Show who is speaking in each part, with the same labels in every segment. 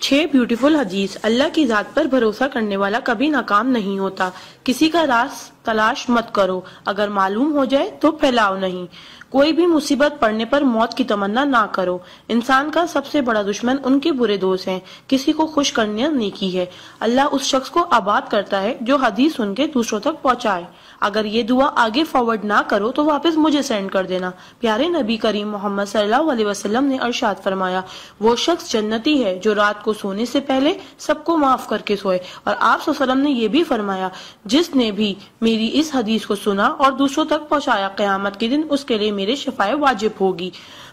Speaker 1: 6 beautiful हदीस। अल्लाह की जात पर भरोसा करने वाला कभी नाकाम नहीं होता। किसी का राज तलाश मत करो, अगर मालूम हो जाए तो फैलाओ नहीं। कोई भी मुसीबत पड़ने पर मौत की तमन्ना ना करो। इंसान का सबसे बड़ा दुश्मन उनके बुरे दोस्त हैं। किसी को खुश करना नेकी है। अल्लाह उस शख्स को आबाद करता है जो हदीस सुन के दूसरों तक पहुंचाए। अगर ये दुआ आगे फॉरवर्ड ना करो तो वापस मुझे सेंड कर देना। प्यारे नबी करीम मोहम्मद सल्लल्लाहु अलैहि वसल्लम ने इरशाद फरमाया, वो शख्स जन्नती है जो रात को सोने से पहले सबको माफ करके सोए। और आप सल्लल्लाहु अलैहि वसल्लम ने ये भी फरमाया, जिसने भी मेरी इस हदीस को सुना और दूसरों तक पहुंचाया, क़यामत के दिन उसके लिए मेरे शफाए वाजिब होगी।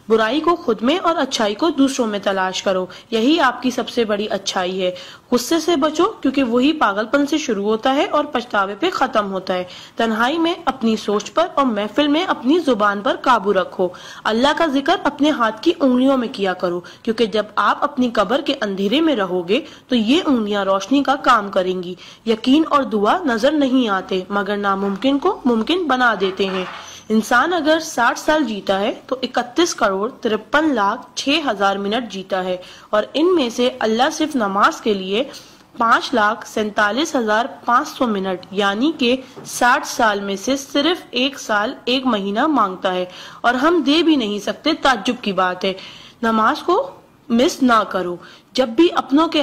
Speaker 1: बुराई को खुद में और अच्छाई को दूसरों में तलाश करो, यही आपकी सबसे बड़ी अच्छाई है। गुस्से से बचो, क्योंकि वही पागलपन से शुरू होता है और पछतावे पे खत्म होता है। तन्हाई में अपनी सोच पर और महफिल में अपनी जुबान पर काबू रखो। अल्लाह का जिक्र अपने हाथ की उंगलियों में किया करो, क्योंकि जब आप अपनी कब्र के अंधेरे में रहोगे तो ये उंगलियां रोशनी का काम करेंगी। यकीन और दुआ नजर नहीं आते, मगर नामुमकिन को मुमकिन बना देते हैं। इंसान अगर 60 साल जीता है तो 31,53,06,000 मिनट जीता है, और इनमें से अल्लाह सिर्फ नमाज के लिए 5,47,500 मिनट यानी कि 60 साल में से सिर्फ 1 साल 1 महीना मांगता है, और हम दे भी नहीं सकते। ताज्जुब की बात है। नमाज को मिस ना करो। जब भी अपनों के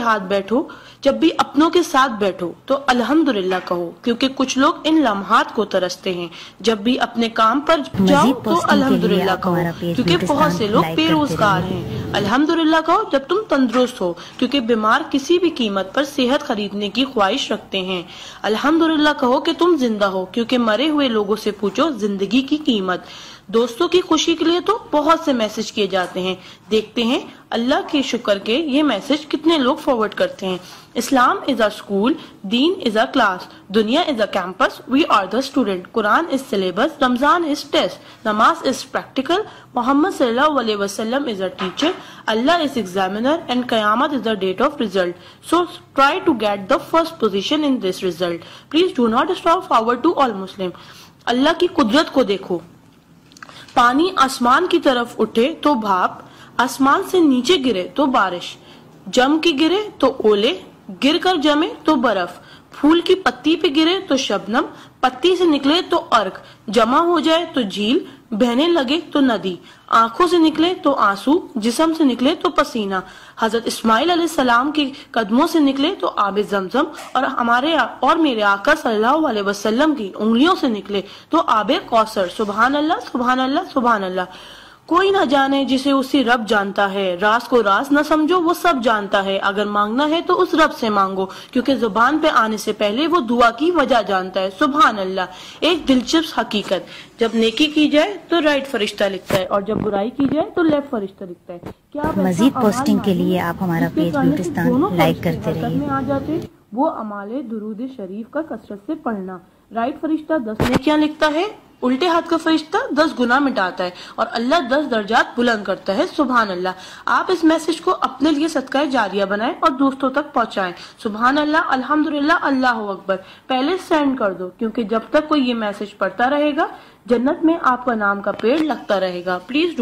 Speaker 1: साथ बैठो तो अल्हम्दुलिल्लाह कहो, क्योंकि कुछ लोग इन लम्हात को तरसते हैं। जब भी अपने काम पर जाओ तो अल्हम्दुलिल्लाह कहो, क्योंकि बहुत से लोग बेरोजगार हैं। अल्हम्दुलिल्लाह कहो जब तुम तंदुरुस्त हो, क्योंकि बीमार किसी भी कीमत पर सेहत खरीदने की ख्वाहिश रखते हैं। अल्हम्दुलिल्लाह कहो कि तुम जिंदा हो, क्योंकि मरे हुए लोगों से पूछो जिंदगी की कीमत। दोस्तों की खुशी के लिए तो बहुत से मैसेज किए जाते हैं। देखते हैं अल्लाह के शुक्र के ये मैसेज कितने लोग फॉरवर्ड करते हैं। Islam is a school, deen is a class, duniya is a campus, we are the student, Quran is syllabus, Ramzan is test, namaz is practical, Muhammad सल्लल्लाहु अलैहि वसल्लम is a teacher, Allah is examiner and qayamat is the date of result. So try to get the first position in this result. Please do not stop forward to all Muslim. Allah की कुदरत को देखो। पानी आसमान की तरफ उठे तो भाप, आसमान से नीचे गिरे तो बारिश, जम के गिरे तो ओले, गिर कर जमे तो बर्फ, फूल की पत्ती पे गिरे तो शबनम, पत्ती से निकले तो अर्क, जमा हो जाए तो झील, बहने लगे तो नदी, आंखों से निकले तो आंसू, जिस्म से निकले तो पसीना, हजरत इस्माइल अलैहिस्सलाम के कदमों से निकले तो आबे जमजम, और हमारे और मेरे आका सल्लल्लाहु अलैहि वसल्लम की उंगलियों से निकले तो आबे कौसर। सुभान अल्लाह, सुभान अल्लाह, सुभान अल्लाह। कोई न जाने जिसे उसी रब जानता है। राज को राज न समझो, वो सब जानता है। अगर मांगना है तो उस रब से मांगो, क्योंकि जुबान पे आने से पहले वो दुआ की वजह जानता है। सुभान अल्लाह। एक दिलचस्प हकीकत, जब नेकी की जाए तो राइट फरिश्ता लिखता है, और जब बुराई की जाए तो लेफ्ट फरिश्ता लिखता है। क्या
Speaker 2: मजीद पोस्टिंग के लिए आप हमारा पेज ब्यूटिस्तान लाइक करते रहिए।
Speaker 1: आ जाते वो अमाले दुरूद शरीफ का कसरत से पढ़ना। राइट फरिश्ता 10 नेकियां लिखता है, उल्टे हाथ का फरिश्ता 10 गुनाह मिटाता है, और अल्लाह 10 दर्जात बुलंद करता है। सुभान अल्लाह। आप इस मैसेज को अपने लिए सदका जारिया बनाएं और दोस्तों तक पहुंचाएं। सुभान अल्लाह, अल्हम्दुलिल्लाह, अल्लाह अकबर। पहले सेंड कर दो, क्योंकि जब तक कोई ये मैसेज पढ़ता रहेगा जन्नत में आपका नाम का पेड़ लगता रहेगा। प्लीज